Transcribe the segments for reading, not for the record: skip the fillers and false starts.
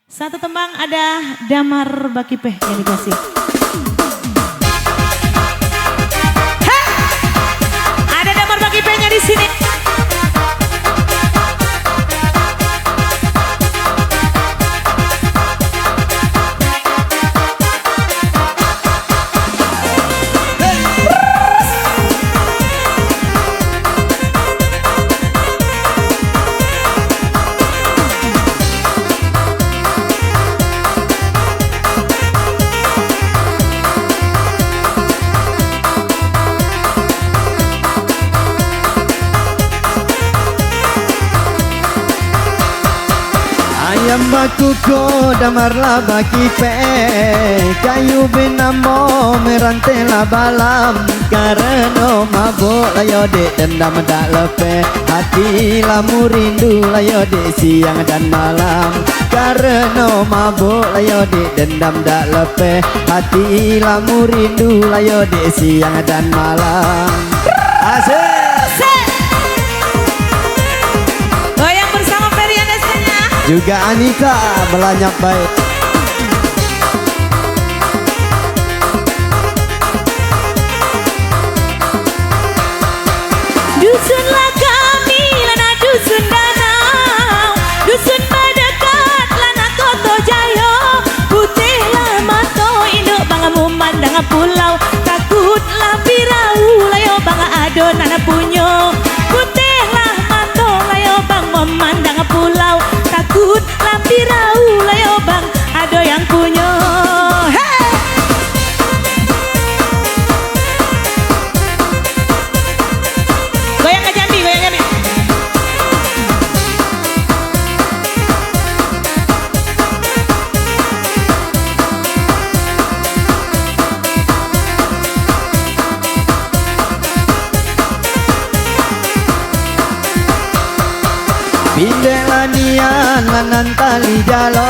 Satu tembang ada Damar Bakipeh yang dikasih. Ada Damar Bakipehnya di sini. Ayam bakuko damarlah baki pe, kayu benamo merantela balam, karena mabuk layo dek dendam dak lepe, hati lamu rindu layo dek siang dan malam, karena mabuk layo dek dendam dak lepe, hati lamu rindu layo dek siang dan malam. Asik. Juga Anika melanyak baik. Dusunlah kami lana dusun danau, dusun berdekat lana koto jayo, putihlah mato induk bangga memandang pulau, takutlah pirau layo bangga ado nana punyo, putihlah mato layo bang memandang pulau, takut lampirau layo bang ado yang punya. Hey! Goyang ke Jambi, goyang Jambi. Pindelah nian lanan tali jalo,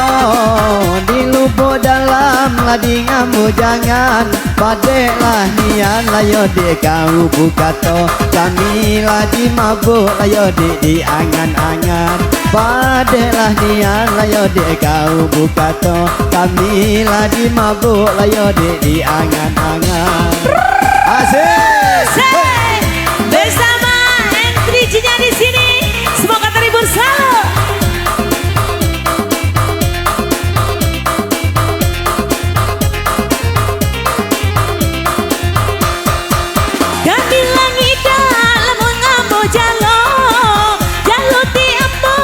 di lubuk dalam ladi ngamu jangan, padeklah nian layo de kau buka to, kami lagi mabuk layo di angan-angan, padeklah nian layo de kau buka to, kami lagi mabuk layo di angan-angan. Asik. Bersama N3G-nya di sini. Semoga terhibur selalu. Kami langit dalam mengambo jalo, jalo tiambo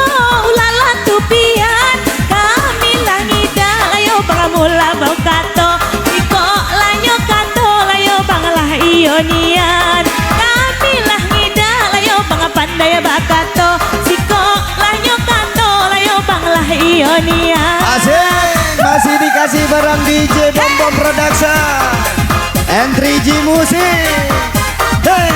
ulala tupian. Kami langit layo bangamula bau kato, iko lanyo kato layo bangalah ionian. Kami langit layo bangapandaya bakato, siko lanyo kato layo banglah ionian. Asik, masih dikasih barang DJ Bom Bom Production, N3G Musik. Hey.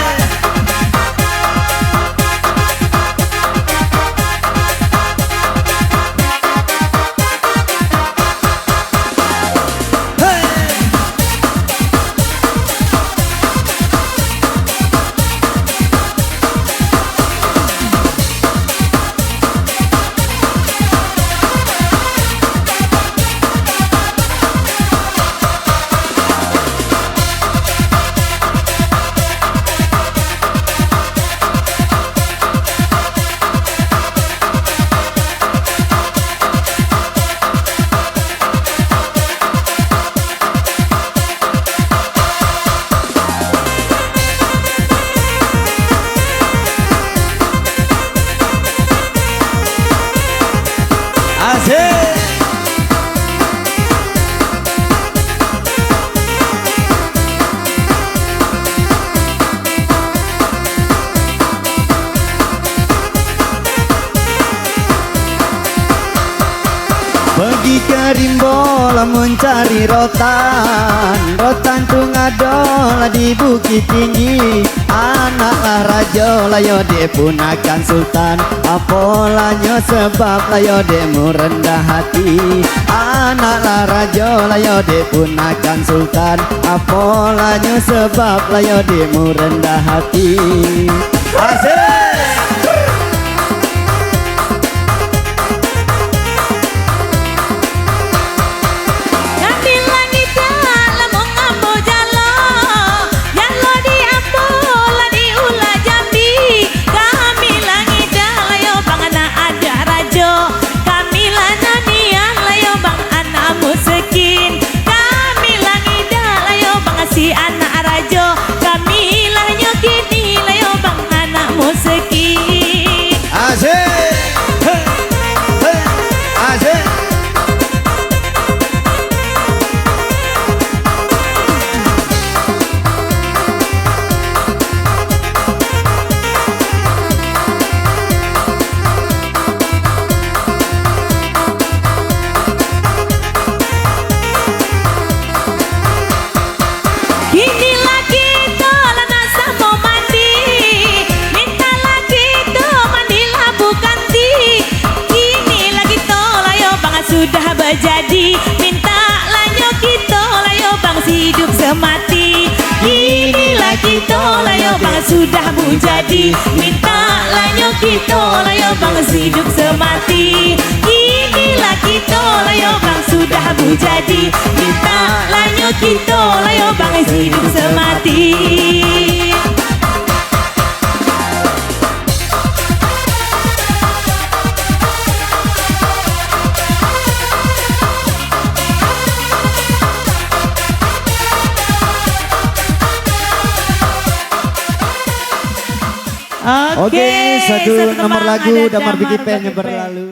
Asik. Pergi ke Rimbo lah mencari rotan, rotan tu ngado lah di Bukit Tinggi, anaklah raja layo de punakan sultan, apolanya sebab layo de merendah hati, anaklah raja layo de punakan sultan, apolanya sebab layo de merendah hati. Asik. jadi. Minta lanyo kita layo bang hidup semati. Inilah kita layo bang sudah menjadi. Minta lanyo kita layo bang hidup semati. Inilah kita layo bang sudah menjadi. Minta lanyo kita layo bang hidup semati. Oke, satu nomor lagu ada Damar Bigi Damar Pen yang Bagi Pen. berlalu.